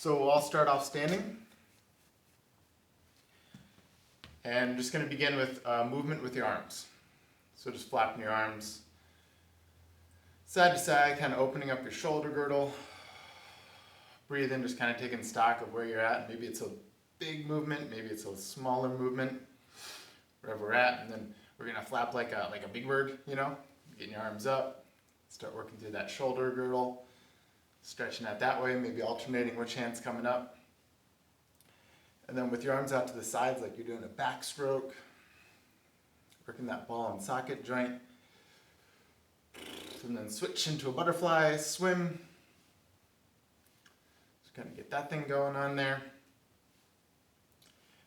So we'll all start off standing. And I'm just going to begin with movement with your arms. So just flapping your arms side to side, kind of opening up your shoulder girdle. Breathe in, just kind of taking stock of where you're at. Maybe it's a big movement, maybe it's a smaller movement, wherever we're at. And then we're going to flap like a big bird, you know, getting your arms up. Start working through that shoulder girdle, stretching out that way, maybe alternating which hand's coming up. And then with your arms out to the sides like you're doing a backstroke, working that ball and socket joint. And then switch into a butterfly, swim. Just kind of get that thing going on there.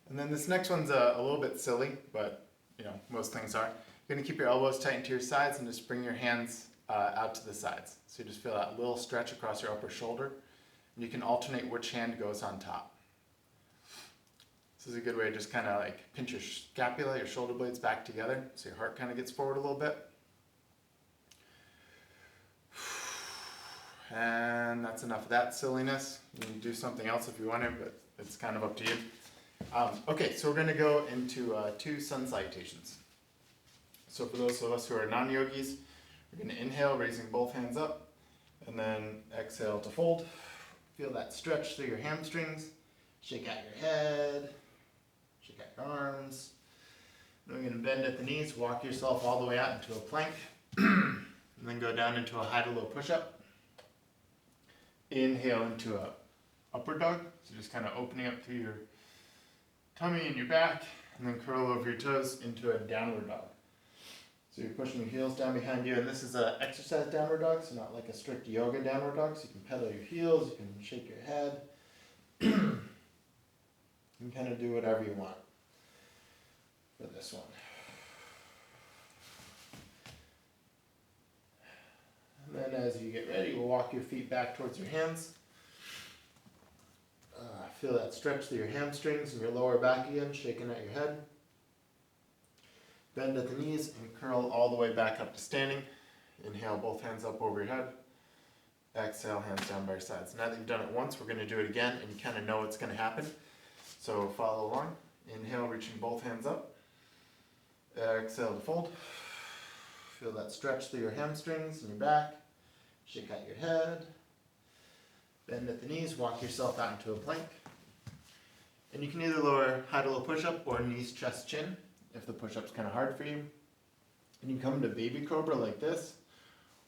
And then this next one's a little bit silly, but you know, most things are. You're going to keep your elbows tight into your sides and just bring your hands out to the sides. So you just feel that little stretch across your upper shoulder. And you can alternate which hand goes on top. This is a good way to just kind of like pinch your scapula, your shoulder blades back together so your heart kind of gets forward a little bit. And that's enough of that silliness. You can do something else if you want to, but it's kind of up to you. Okay, so we're going to go into 2 sun salutations. So for those of us who are non-yogis, we're going to inhale, raising both hands up, and then exhale to fold. Feel that stretch through your hamstrings. Shake out your head, shake out your arms. Then we're going to bend at the knees, walk yourself all the way out into a plank, and then go down into a high to low push-up. Inhale into a upward dog, so just kind of opening up through your tummy and your back, and then curl over your toes into a downward dog. So you're pushing your heels down behind you, and this is an exercise downward dog, so not like a strict yoga downward dog, so you can pedal your heels, you can shake your head, you can kind of do whatever you want for this one. And then as you get ready, we'll walk your feet back towards your hands. Feel that stretch through your hamstrings and your lower back again, shaking out your head. Bend at the knees and curl all the way back up to standing. Inhale, both hands up over your head. Exhale, hands down by your sides. Now that you've done it once, we're going to do it again, and you kind of know what's going to happen. So follow along. Inhale, reaching both hands up. Exhale to fold. Feel that stretch through your hamstrings and your back. Shake out your head. Bend at the knees, walk yourself out into a plank. And you can either lower high to low push-up or knees, chest, chin, if the push-up's kind of hard for you. And you come into baby cobra like this,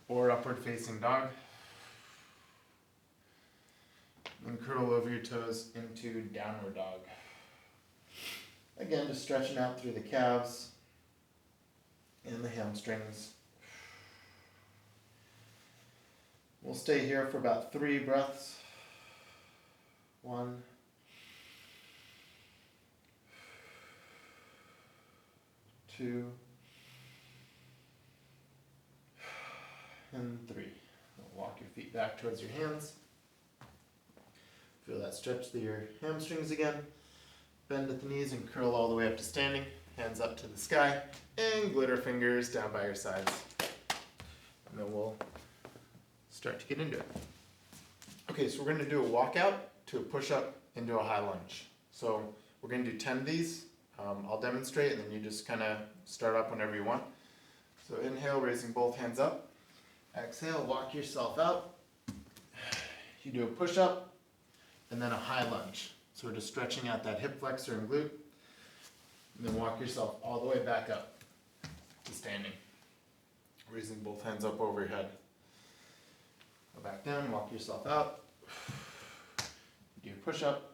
or upward facing dog. And curl over your toes into downward dog. Again, just stretching out through the calves and the hamstrings. We'll stay here for about 3 breaths. 1, 2, and 3. Walk your feet back towards your hands. Feel that stretch through your hamstrings again. Bend at the knees and curl all the way up to standing. Hands up to the sky, and glitter fingers down by your sides. And then we'll start to get into it. Okay, so we're going to do a walkout to a push-up into a high lunge. So we're going to do 10 of these. I'll demonstrate, and then you just kind of start up whenever you want. So inhale, raising both hands up. Exhale, walk yourself out. You do a push-up, and then a high lunge. So we're just stretching out that hip flexor and glute. And then walk yourself all the way back up to standing. Raising both hands up over your head. Go back down, walk yourself out. Do your push-up.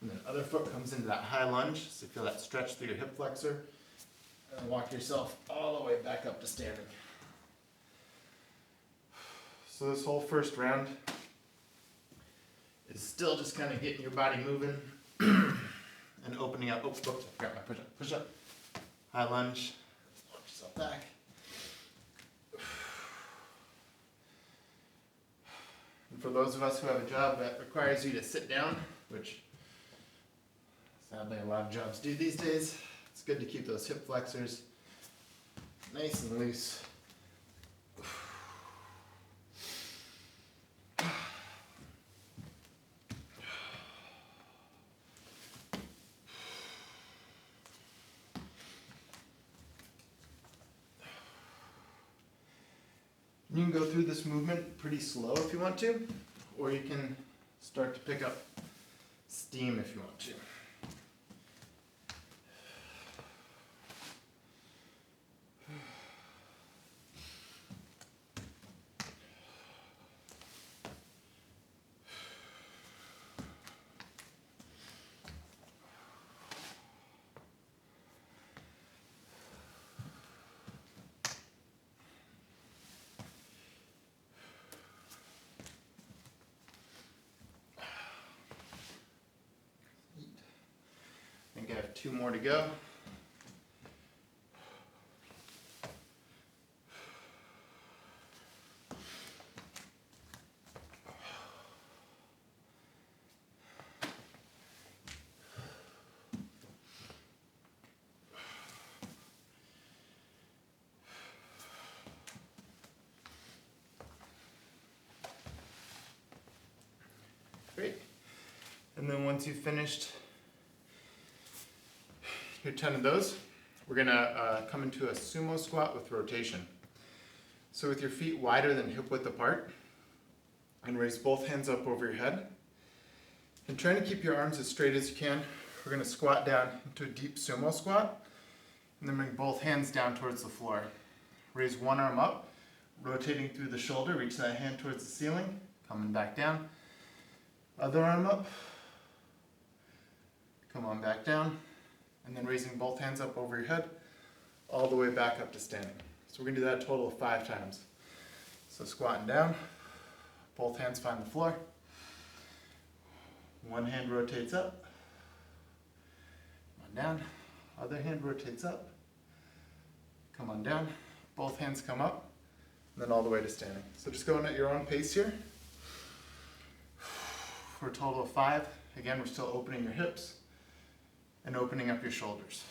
And then other foot comes into that high lunge. So feel that stretch through your hip flexor. And walk yourself all the way back up to standing. So this whole first round is still just kind of getting your body moving. And opening up. Oops, I forgot my push-up. Push-up. High lunge. Walk yourself back. And for those of us who have a job that requires you to sit down, which sadly a lot of jobs do these days, it's good to keep those hip flexors nice and loose. You can go through this movement pretty slow if you want to, or you can start to pick up steam if you want to. I think I have 2 more to go. Great. And then once you've finished your 10 of those, we're gonna come into a sumo squat with rotation. So with your feet wider than hip width apart, and raise both hands up over your head. And trying to keep your arms as straight as you can, we're gonna squat down into a deep sumo squat, and then bring both hands down towards the floor. Raise one arm up, rotating through the shoulder, reach that hand towards the ceiling, coming back down. Other arm up, come on back down, and then raising both hands up over your head, all the way back up to standing. So we're gonna do that a total of 5 times. So squatting down, both hands find the floor. One hand rotates up, come on down, other hand rotates up, come on down, both hands come up, and then all the way to standing. So just going at your own pace here. For a total of 5. Again, we're still opening your hips and opening up your shoulders.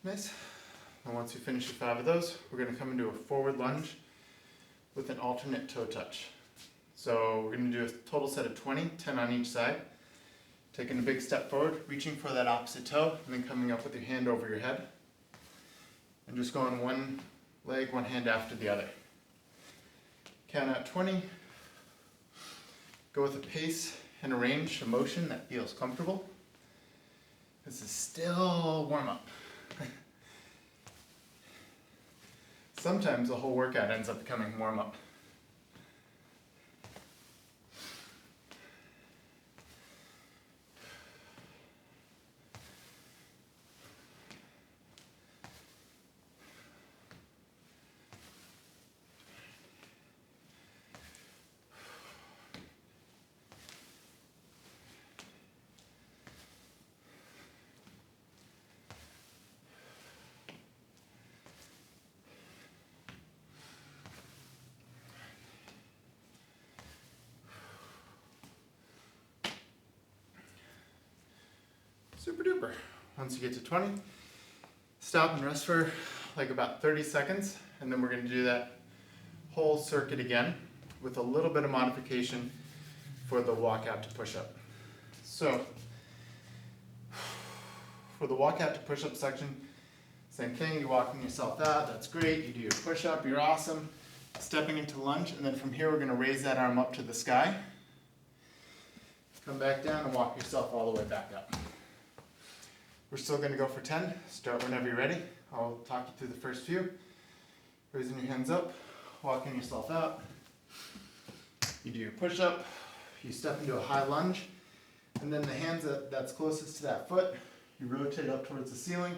Nice. And once you finish your 5 of those, we're going to come into a forward lunge with an alternate toe touch. So we're going to do a total set of 20, 10 on each side. Taking a big step forward, reaching for that opposite toe, and then coming up with your hand over your head. And just going one leg, one hand after the other. Count out 20. Go with a pace and a range of motion that feels comfortable. This is still warm up. Sometimes the whole workout ends up becoming warm up. Super duper. Once you get to 20, stop and rest for like about 30 seconds, and then we're going to do that whole circuit again with a little bit of modification for the walkout to push-up. So for the walkout to push-up section, same thing, you're walking yourself out, that's great, you do your push-up, you're awesome. Stepping into lunge, and then from here we're going to raise that arm up to the sky. Come back down and walk yourself all the way back up. We're still going to go for 10. Start whenever you're ready. I'll talk you through the first few. Raising your hands up, walking yourself out. You do your push-up, you step into a high lunge, and then the hands that's closest to that foot, you rotate up towards the ceiling,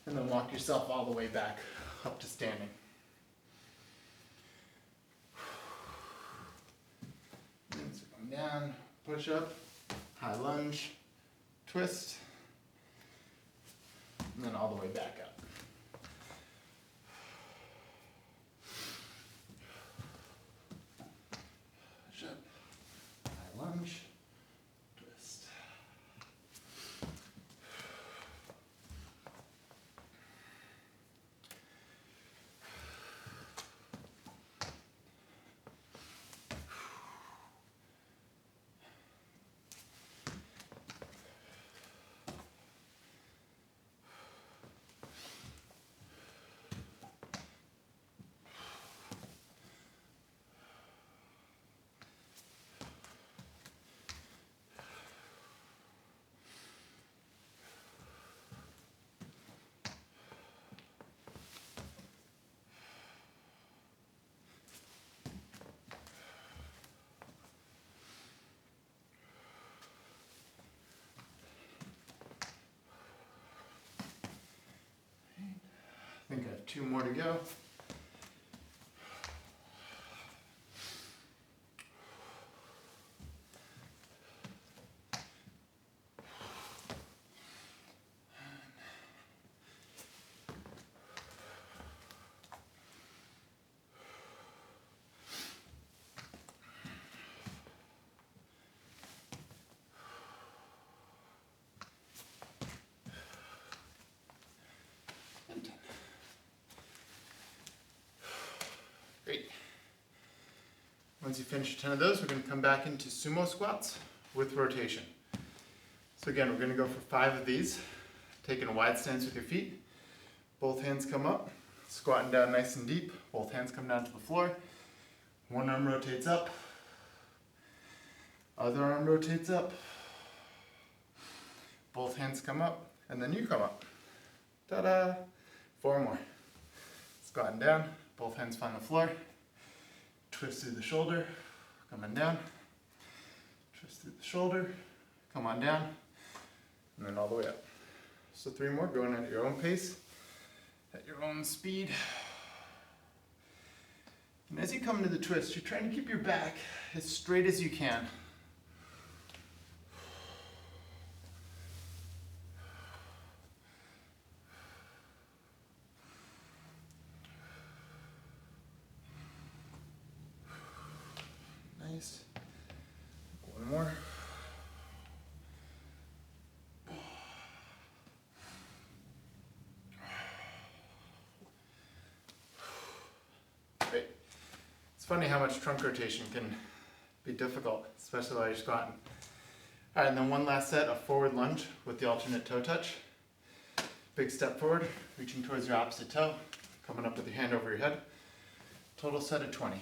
and then walk yourself all the way back up to standing. And so going down, push-up, high lunge, twist, and then all the way back up. 2 more to go. Great. Once you finish 10 of those, we're going to come back into sumo squats with rotation. So again, we're going to go for 5 of these, taking a wide stance with your feet. Both hands come up, squatting down nice and deep. Both hands come down to the floor. One arm rotates up, other arm rotates up. Both hands come up, and then you come up. Ta-da! 4 more. Squatting down, both hands find the floor. Twist through the shoulder, coming down. Twist through the shoulder, come on down, and then all the way up. So 3 more, going at your own pace, at your own speed. And as you come into the twist, you're trying to keep your back as straight as you can. Nice. 1 more. Great. It's funny how much trunk rotation can be difficult, especially while you're squatting. All right, and then one last set of forward lunge with the alternate toe touch. Big step forward, reaching towards your opposite toe, coming up with your hand over your head. Total set of 20.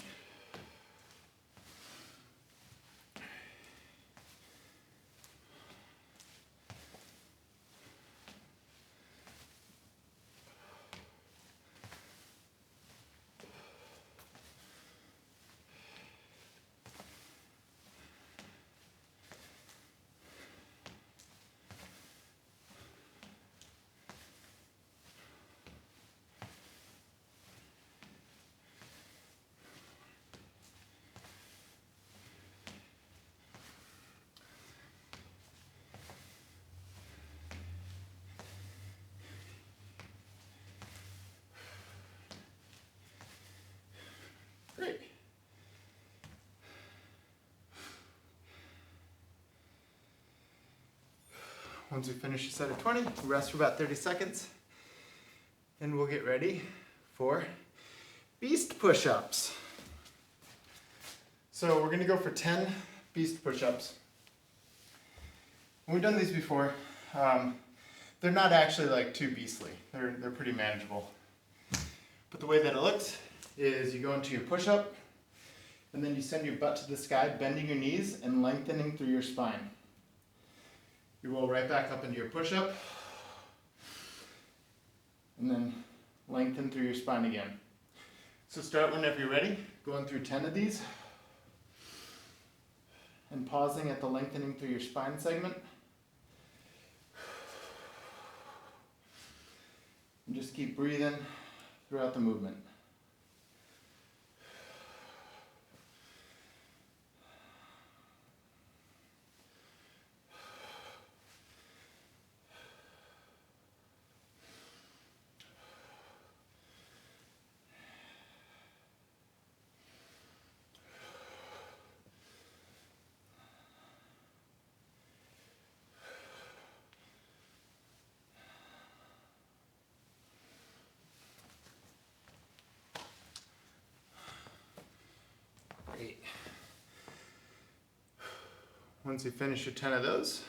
Great. Once we finish a set of 20, we'll rest for about 30 seconds. And we'll get ready for beast push-ups. So we're gonna go for 10 beast push-ups. We've done these before. They're not actually like too beastly. They're pretty manageable. But the way that it looks is you go into your push-up, and then you send your butt to the sky, bending your knees and lengthening through your spine. You roll right back up into your push-up, and then lengthen through your spine again. So start whenever you're ready, going through 10 of these, and pausing at the lengthening through your spine segment. And just keep breathing throughout the movement. Great. Once you finish your 10 of those,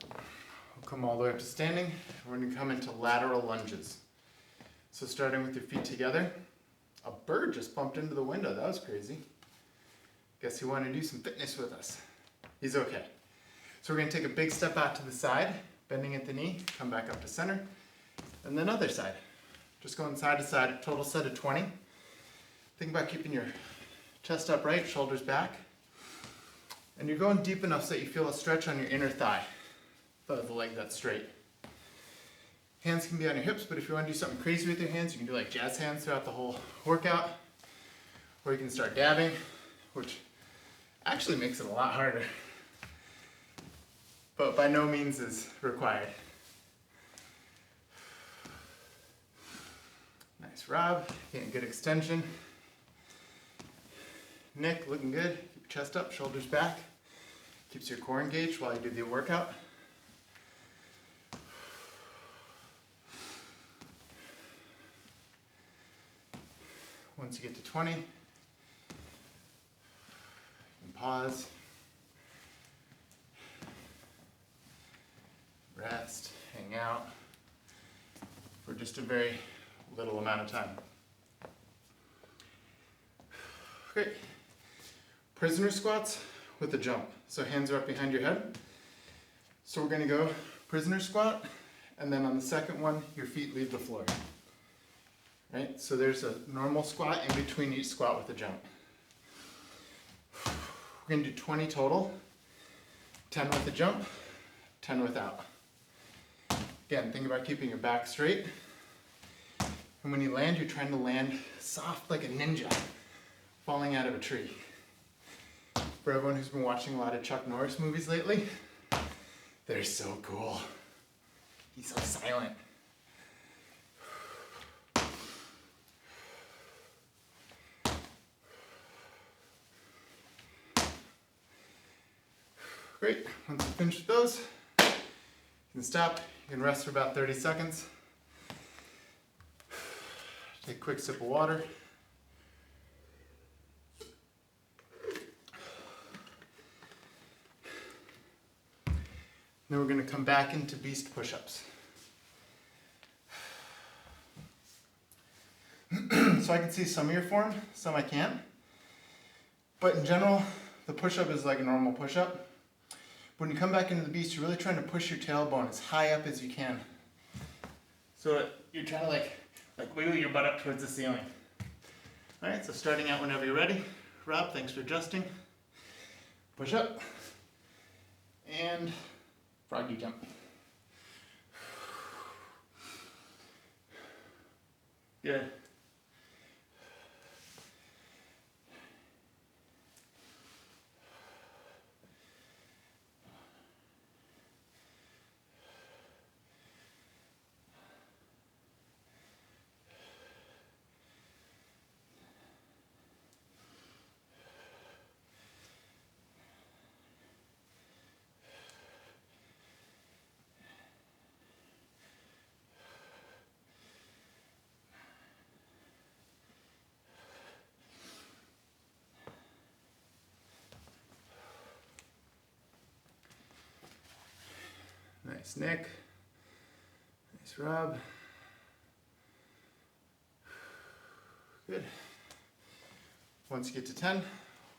we'll come all the way up to standing. We're going to come into lateral lunges. So starting with your feet together. A bird just bumped into the window. That was crazy. Guess he wanted to do some fitness with us. He's okay. So we're going to take a big step out to the side, bending at the knee, come back up to center, and then other side. Just going side to side, total set of 20. Think about keeping your chest upright, shoulders back. And you're going deep enough so that you feel a stretch on your inner thigh, the leg that's straight. Hands can be on your hips, but if you want to do something crazy with your hands, you can do like jazz hands throughout the whole workout. Or you can start dabbing, which actually makes it a lot harder, but by no means is required. Nice Rob, getting good extension. Nick, looking good. Keep your chest up, shoulders back. Keeps your core engaged while you do the workout. Once you get to 20, you can pause, rest, hang out for just a very little amount of time. Great. Prisoner squats with a jump. So hands are up behind your head. So we're going to go prisoner squat, and then on the second one, your feet leave the floor. Right? So there's a normal squat in between each squat with a jump. We're going to do 20 total. 10 with a jump, 10 without. Again, think about keeping your back straight. And when you land, you're trying to land soft like a ninja, falling out of a tree. For everyone who's been watching a lot of Chuck Norris movies lately, they're so cool. He's so silent. Great, once you finish with those, you can stop, you can rest for about 30 seconds. Take a quick sip of water. Then we're going to come back into beast push-ups. So I can see some of your form, some I can't. But in general, the push-up is like a normal push-up. When you come back into the beast, you're really trying to push your tailbone as high up as you can. So you're trying to like wiggle your butt up towards the ceiling. All right, so starting out whenever you're ready. Rob, thanks for adjusting. Push up. And froggy jump. Good. Nice Nick. Nice Rob. Good. Once you get to 10,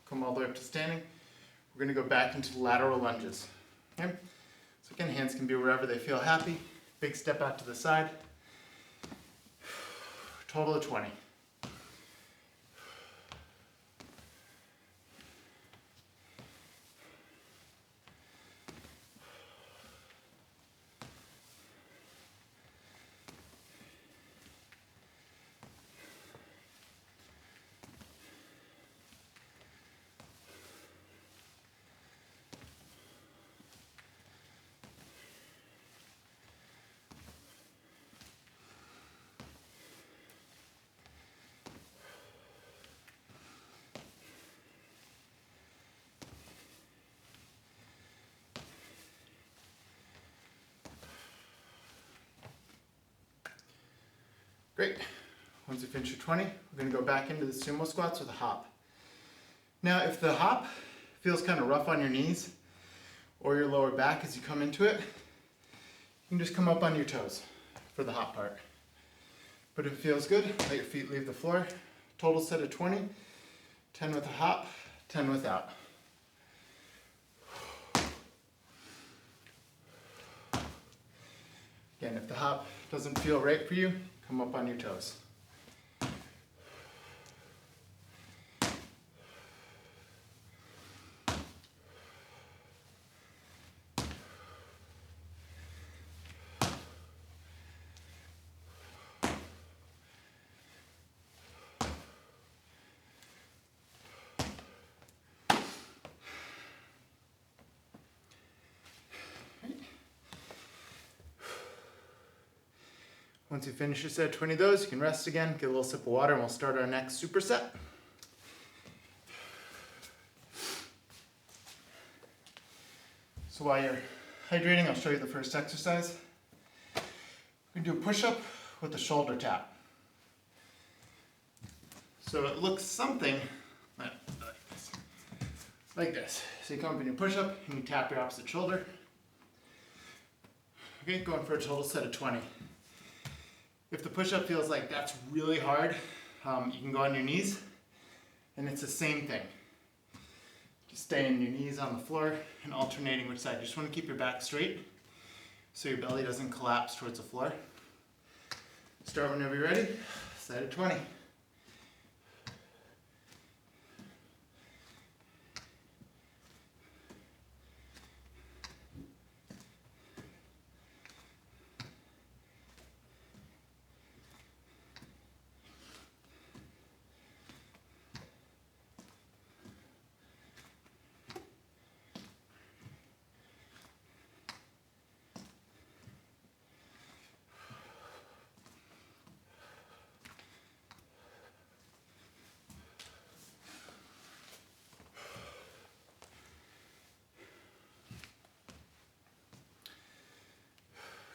come all the way up to standing. We're going to go back into lateral lunges. Okay? So again, hands can be wherever they feel happy. Big step out to the side. Total of 20. Great. Once you finish your 20, we're going to go back into the sumo squats with a hop. Now, if the hop feels kind of rough on your knees or your lower back as you come into it, you can just come up on your toes for the hop part. But if it feels good, let your feet leave the floor. Total set of 20, 10 with a hop, 10 without. Again, if the hop doesn't feel right for you, come up on your toes. Once you finish your set of 20 of those, you can rest again, get a little sip of water, and we'll start our next superset. So while you're hydrating, I'll show you the first exercise. We're gonna do a push-up with a shoulder tap. So it looks something like this. So you come up in your push-up and you tap your opposite shoulder. Okay, going for a total set of 20. If the push-up feels like that's really hard, you can go on your knees, and it's the same thing. Just staying your knees on the floor and alternating which side. You just want to keep your back straight so your belly doesn't collapse towards the floor. Start whenever you're ready. Set of 20.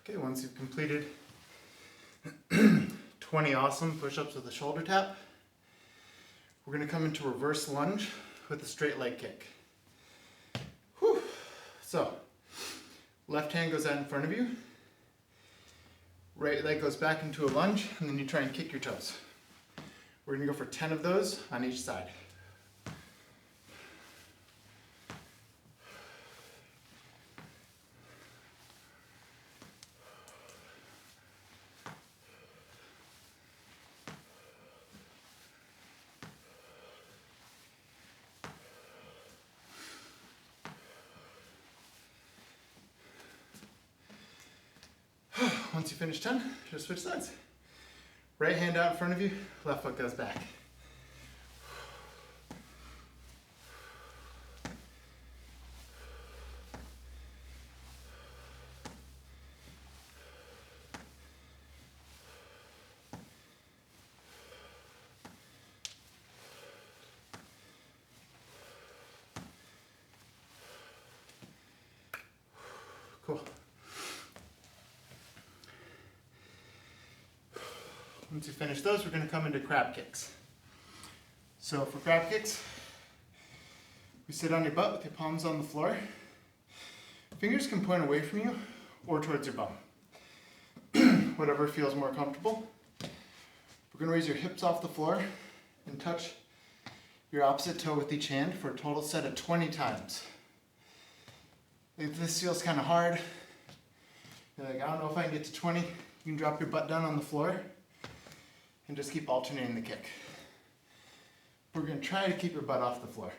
Okay, once you've completed 20 awesome push-ups with a shoulder tap, we're going to come into reverse lunge with a straight leg kick. Whew. So, left hand goes out in front of you, right leg goes back into a lunge, and then you try and kick your toes. We're going to go for 10 of those on each side. Once you finish 10, just switch sides. Right hand out in front of you, left foot goes back. Cool. Once you finish those, we're going to come into crab kicks. So for crab kicks, we sit on your butt with your palms on the floor. Fingers can point away from you or towards your bum. Whatever feels more comfortable. We're going to raise your hips off the floor and touch your opposite toe with each hand for a total set of 20 times. If this feels kind of hard, you're like, I don't know if I can get to 20, you can drop your butt down on the floor and just keep alternating the kick. We're going to try to keep your butt off the floor.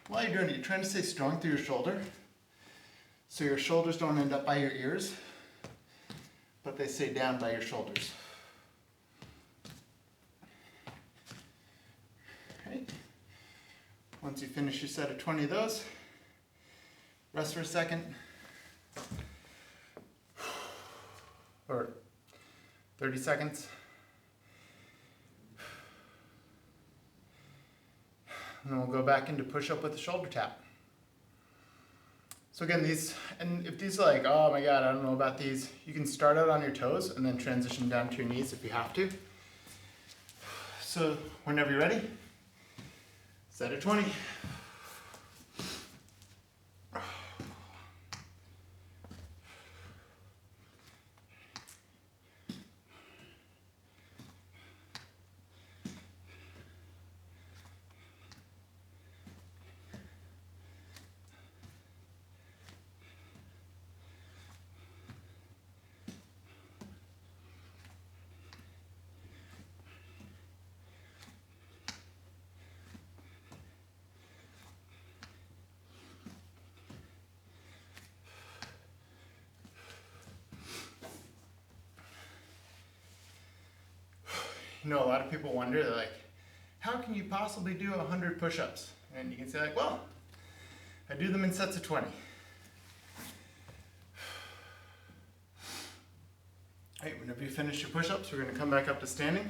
While you're doing it, you're trying to stay strong through your shoulder, so your shoulders don't end up by your ears, but they stay down by your shoulders. Right. Once you finish your set of 20 of those, rest for a second, or 30 seconds. And then we'll go back into push-up with the shoulder tap. So again, these, and if these are like, oh my God, I don't know about these, you can start out on your toes and then transition down to your knees if you have to. So whenever you're ready, set of 20. You know, a lot of people wonder, they're like, how can you possibly do 100 push-ups? And you can say like, well, I do them in sets of 20. All right, whenever you finish your push-ups, we're gonna come back up to standing.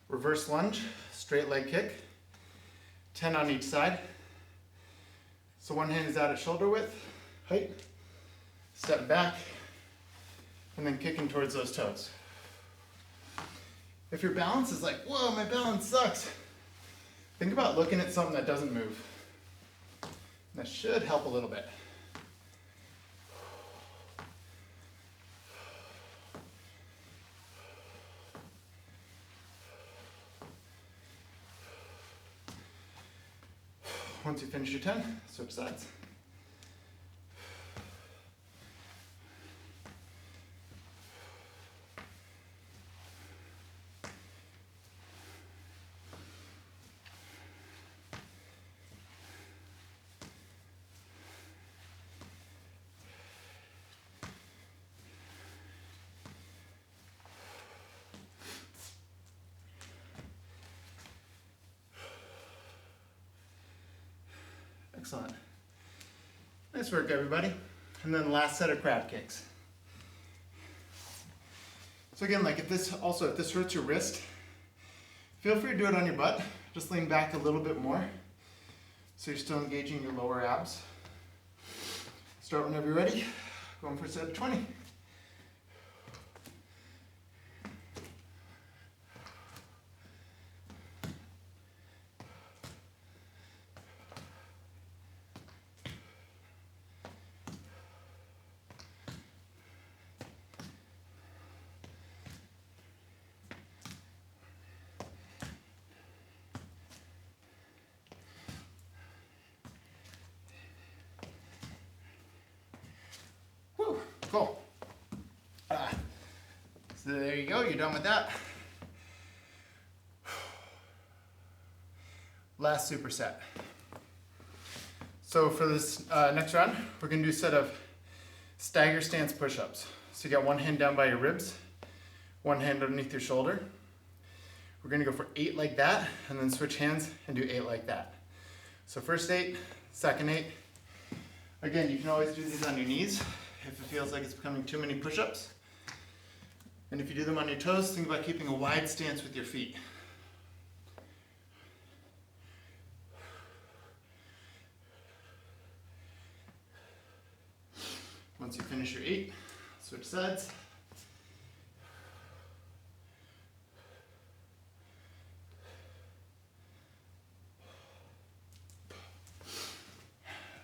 Reverse lunge, straight leg kick, 10 on each side. So one hand is out at shoulder width, height, step back, and then kicking towards those toes. If your balance is like, whoa, my balance sucks, think about looking at something that doesn't move. That should help a little bit. Once you finish your 10, switch sides. Excellent. Nice work, everybody. And then the last set of crab kicks. So again, like if this hurts your wrist, feel free to do it on your butt. Just lean back a little bit more so you're still engaging your lower abs. Start whenever you're ready. Going for a set of 20. Cool. So there you go, you're done with that. Last superset. So for this next round, we're gonna do a set of stagger stance push-ups. So you got one hand down by your ribs, one hand underneath your shoulder. We're gonna go for 8 like that, and then switch hands and do 8 like that. So first 8, second 8. Again, you can always do these on your knees if it feels like it's becoming too many push-ups. And if you do them on your toes, think about keeping a wide stance with your feet. Once you finish your 8, switch sides.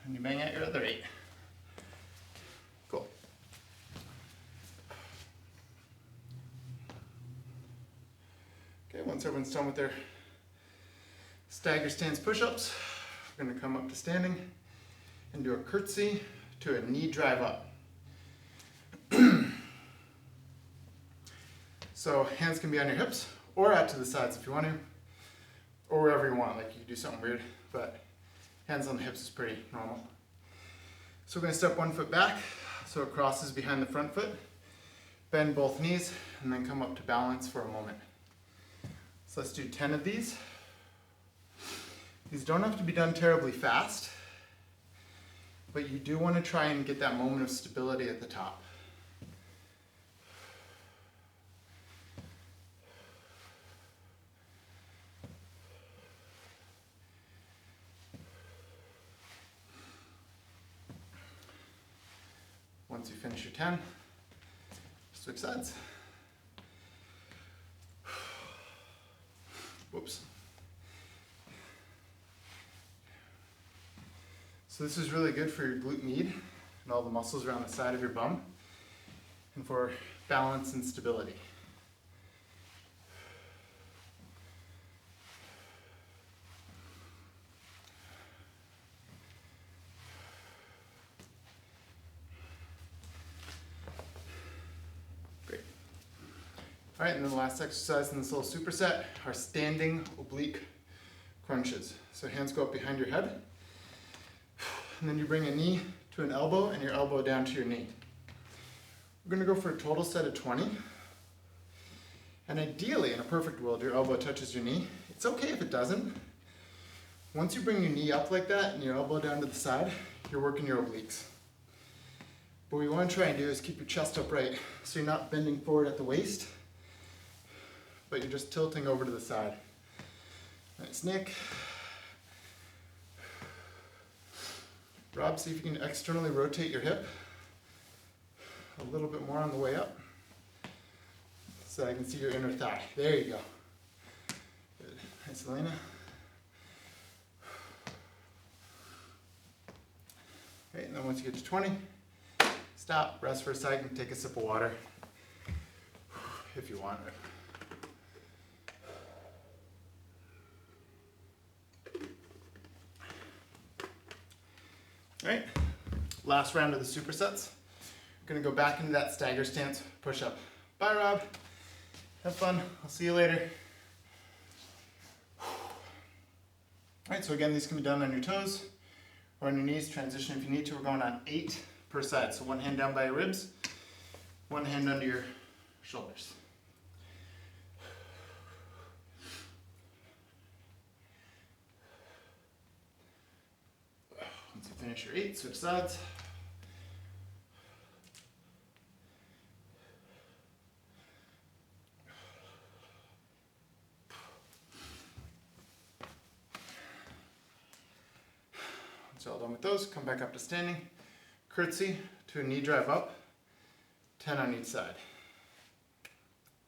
And you bang out your other 8. Cool. Okay, once everyone's done with their stagger stance push-ups, we're going to come up to standing and do a curtsey to a knee drive up. So hands can be on your hips or out to the sides if you want to, or wherever you want, like you do something weird, but hands on the hips is pretty normal. So we're going to step one foot back so it crosses behind the front foot, bend both knees, and then come up to balance for a moment. So let's do 10 of these. These don't have to be done terribly fast, but you do want to try and get that moment of stability at the top. Once you finish your 10, switch sides. Whoops. So this is really good for your glute med and all the muscles around the side of your bum, and for balance and stability. All right, and then the last exercise in this little superset are standing oblique crunches. So hands go up behind your head, and then you bring a knee to an elbow and your elbow down to your knee. We're gonna go for a total set of 20. And ideally, in a perfect world, your elbow touches your knee. It's okay if it doesn't, Once you bring your knee up like that and your elbow down to the side, you're working your obliques. But what you want to try and do is keep your chest upright so you're not bending forward at the waist, but you're just tilting over to the side. Nice, Nick. Rob, see if you can externally rotate your hip a little bit more on the way up so I can see your inner thigh. There you go. Good. Nice, Elena. Okay, and then once you get to 20, stop, rest for a second, take a sip of water if you want. All right, last round of the supersets. We're gonna go back into that stagger stance, push up. Bye, Rob. Have fun. I'll see you later. All right, so again, these can be done on your toes or on your knees. Transition if you need to. We're going on 8 per side. So one hand down by your ribs, one hand under your shoulders. Once you finish your 8, switch sides. Once you're all done with those, come back up to standing. Curtsey to a knee drive up, 10 on each side.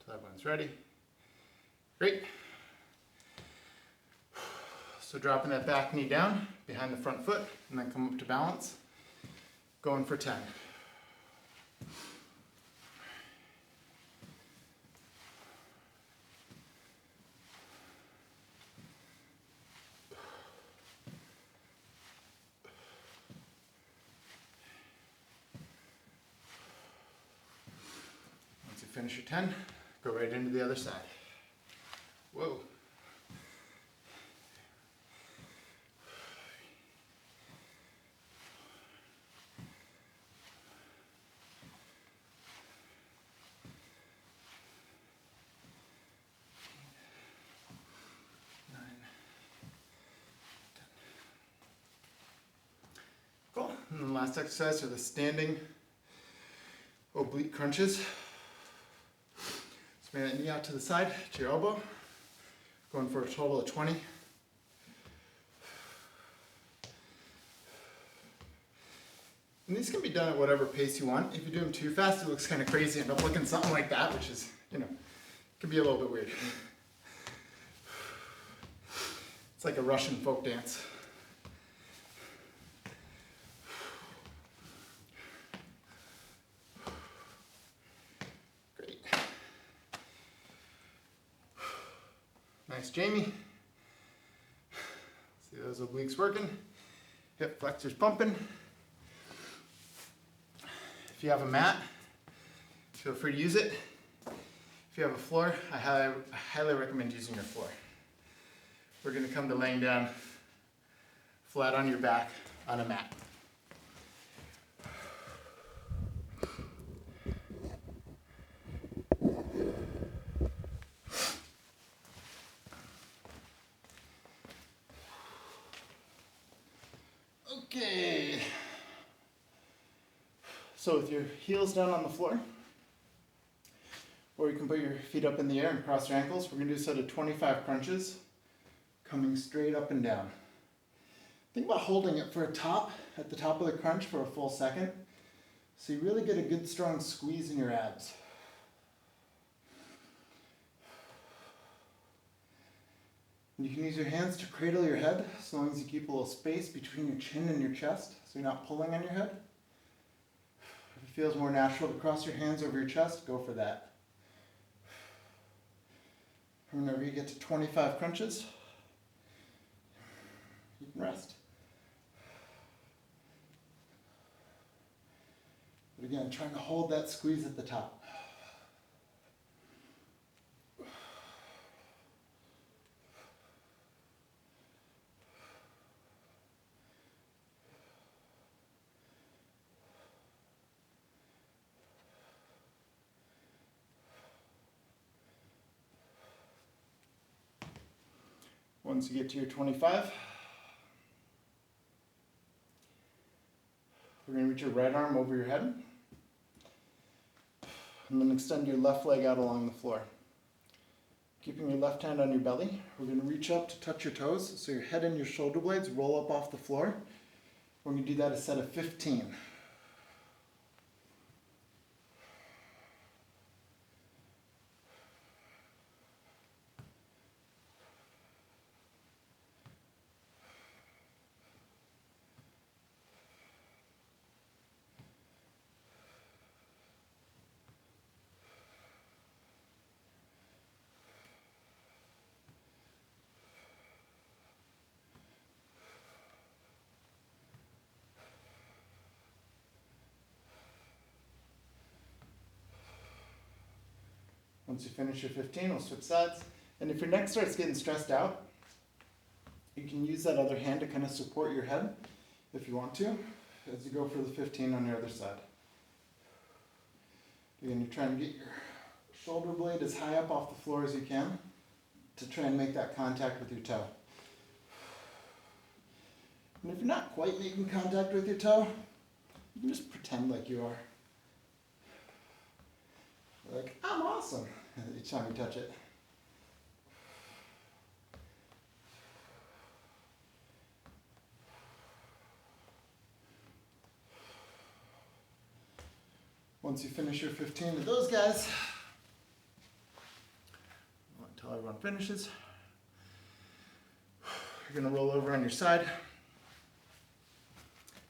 Till everyone's ready. Great. So dropping that back knee down behind the front foot and then come up to balance. Going for 10. Once you finish your 10, go right into the other side. Whoa. Cool. And then the last exercise are the standing oblique crunches. So bring that knee out to the side, to your elbow. Going for a total of 20. And these can be done at whatever pace you want. If you do them too fast, it looks kind of crazy. End up looking something like that, which is, can be a little bit weird. It's like a Russian folk dance. Great. Nice, Jamie. See those obliques working. Hip flexors pumping. If you have a mat, feel free to use it. If you have a floor, I highly recommend using your floor. We're going to come to laying down flat on your back on a mat. Okay. So with your heels down on the floor, or you can put your feet up in the air and cross your ankles, we're going to do a set of 25 crunches, coming straight up and down. Think about holding it for at the top of the crunch for a full second, so you really get a good strong squeeze in your abs. And you can use your hands to cradle your head, as long as you keep a little space between your chin and your chest, so you're not pulling on your head. If it feels more natural to cross your hands over your chest, go for that. Whenever you get to 25 crunches, you can rest. But again, trying to hold that squeeze at the top. Once you get to your 25, reach your right arm over your head. And then extend your left leg out along the floor. Keeping your left hand on your belly, we're going to reach up to touch your toes, so your head and your shoulder blades roll up off the floor. We're going to do that a set of 15. Once you finish your 15, we'll switch sides. And if your neck starts getting stressed out, you can use that other hand to kind of support your head if you want to, as you go for the 15 on your other side. Again, you're trying to get your shoulder blade as high up off the floor as you can to try and make that contact with your toe. And if you're not quite making contact with your toe, you can just pretend like you are. Like, I'm awesome, each time you touch it. Once you finish your 15 with those guys, until everyone finishes, you're going to roll over on your side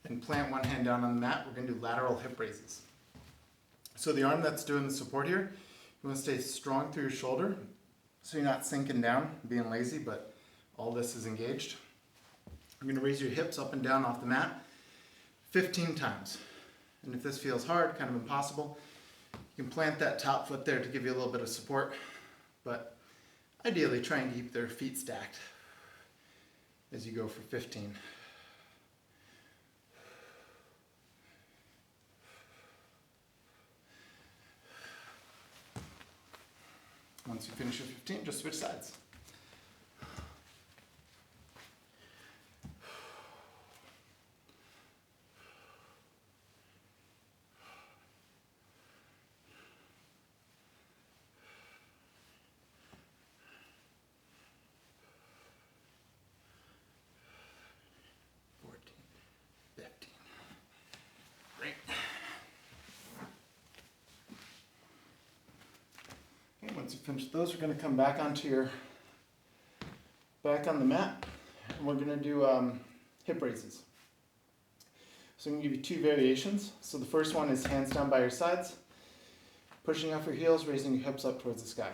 and plant one hand down on the mat. We're going to do lateral hip raises. So the arm that's doing the support here, you want to stay strong through your shoulder so you're not sinking down, being lazy, but all this is engaged. You're going to raise your hips up and down off the mat 15 times. And if this feels hard, kind of impossible, you can plant that top foot there to give you a little bit of support, but ideally try and keep their feet stacked as you go for 15. Once you finish your 15, just switch sides. Once you finish those, we're going to come back onto your back on the mat, and we're going to do hip raises. So I'm going to give you two variations. So the first one is hands down by your sides, pushing off your heels, raising your hips up towards the sky.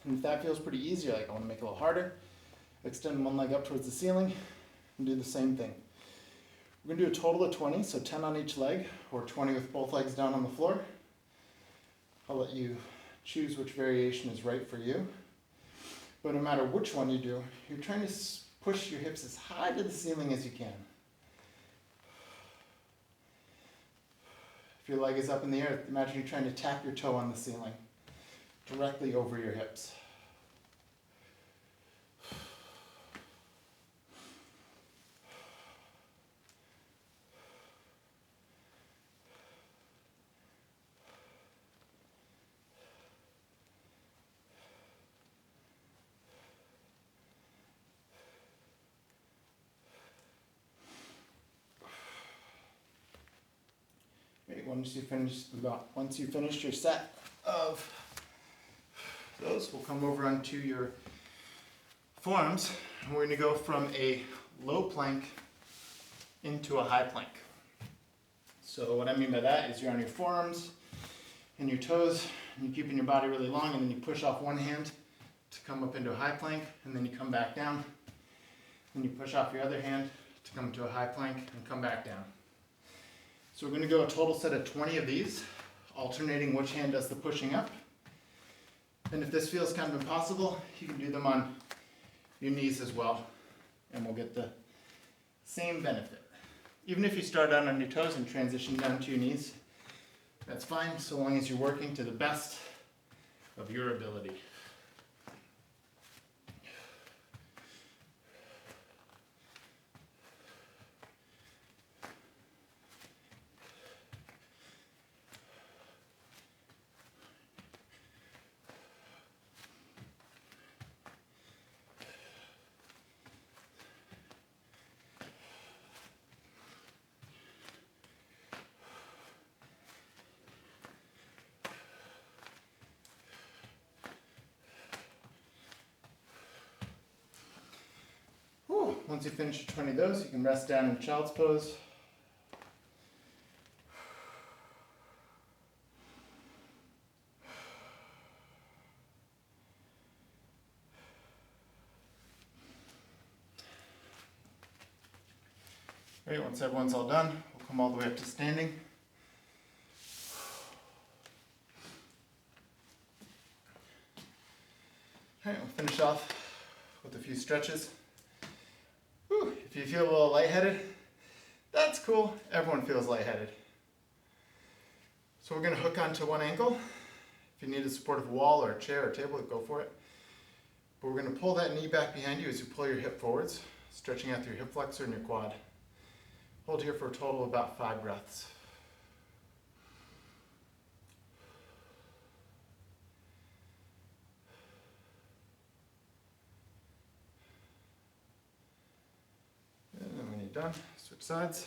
And if that feels pretty easy, you're like, I want to make it a little harder, extend one leg up towards the ceiling and do the same thing. We're going to do a total of 20, so 10 on each leg, or 20 with both legs down on the floor. I'll let you choose which variation is right for you. But no matter which one you do, you're trying to push your hips as high to the ceiling as you can. If your leg is up in the air, imagine you're trying to tap your toe on the ceiling, directly over your hips. Once you finish your set of those, we'll come over onto your forearms, and we're going to go from a low plank into a high plank. So what I mean by that is you're on your forearms and your toes, and you're keeping your body really long, and then you push off one hand to come up into a high plank, and then you come back down, and you push off your other hand to come to a high plank and come back down. So we're going to go a total set of 20 of these, alternating which hand does the pushing up. And if this feels kind of impossible, you can do them on your knees as well, and we'll get the same benefit. Even if you start out on your toes and transition down to your knees, that's fine, so long as you're working to the best of your ability. Once you finish your 20 of those, you can rest down in child's pose. Great, once everyone's all done, we'll come all the way up to standing. Alright, we'll finish off with a few stretches. Whew, if you feel a little lightheaded, that's cool. Everyone feels lightheaded. So we're going to hook onto one ankle. If you need a supportive wall or a chair or table, go for it. But we're going to pull that knee back behind you as you pull your hip forwards, stretching out through your hip flexor and your quad. Hold here for a total of about 5 breaths. And then when you're done, switch sides.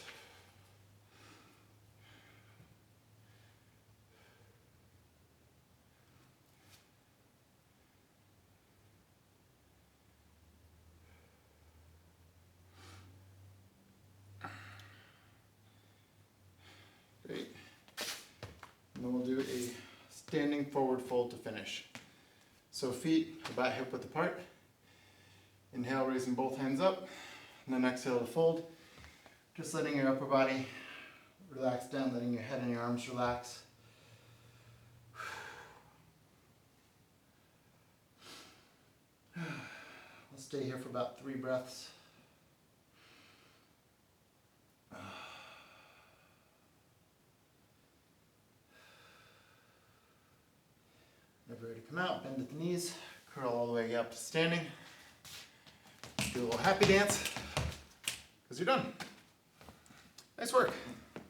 Great. And then we'll do a standing forward fold to finish. So feet about hip width apart. Inhale, raising both hands up. And then exhale to fold. Just letting your upper body relax down, letting your head and your arms relax. We'll stay here for about 3 breaths. Whenever ready to come out, bend at the knees, curl all the way up to standing. Do a little happy dance, because you're done. Nice work.